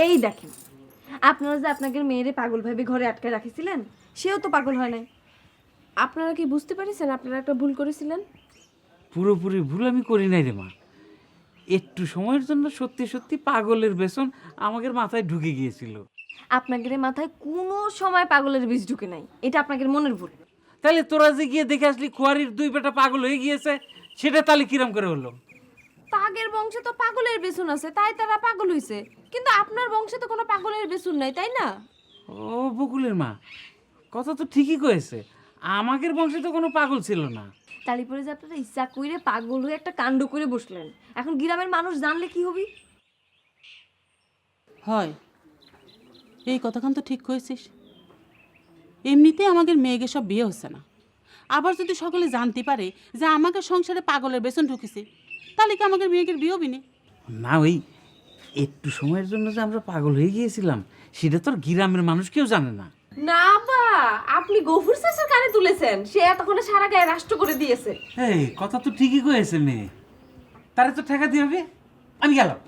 এই দেখেন, আপনারা যে আপনাদের মেয়েরে পাগল ভাবে ঘরে আটকে রাখিছিলেন, সেও তো পাগল হয় নাই। আপনারা কি বুঝতে পারছেন আপনারা একটা ভুল করেছিলেন? পুরোপুরি ভুল আমি করি নাই রে মা। একটু সময়ের জন্য সত্যি সত্যি পাগলের বেসন আমাদের মাথায় ঢুকে গিয়েছিল। আপনাদের মাথায় কোনো সময় পাগলের বীজ ঢুকে নাই, এটা আপনাদের মনের ভুল। তাহলে তোরা যে গিয়ে দেখে আসলি কুয়ারির দুই বেটা পাগল হয়ে গিয়েছে, সেটা তাহলে কিরম করে হলো? তাগের বংশে তো পাগলের বেসুন আছে, তাই তারা পাগল হইছে। কিন্তু আপনার বংশে তো কোনো পাগলের বেসুন নাই, তাই না? ও বকুলের মা, কথা তো ঠিকই কয়েছে। আমাদের বংশে তো কোনো পাগল ছিল না। তালিপরে যে আপনারা ইচ্ছা কইরে পাগল হয়ে একটা কাণ্ড করে বসলেন, এখন গ্রামের মানুষ জানলে কি হবি? হয়, এই কথাখান তো ঠিক কয়েছিস। এমনিতে আমাদের মেয়েকে সব বিয়ে হচ্ছে না, আবার যদি সকলে জানতে পারে যে আমাকে সংসারে পাগলের বেসন ঢুকেছে, তাহলে কি আমাদের মেয়েকে বিয়ে হবি না? না, ওই একটু সময়ের জন্য যে আমরা পাগল হয়ে গিয়েছিলাম, সেটা তো আর গ্রামের মানুষ কেউ জানে না। না বা, আপনি গফুর চাচার কানে তুলেছেন, সে এতক্ষণে সারা গায়ে রাষ্ট্র করে দিয়েছে। এই কথা তো ঠিকই কয়েছে মেয়ে, তারে তো ঠেকা দিয়ে হবে। আমি গেলাম।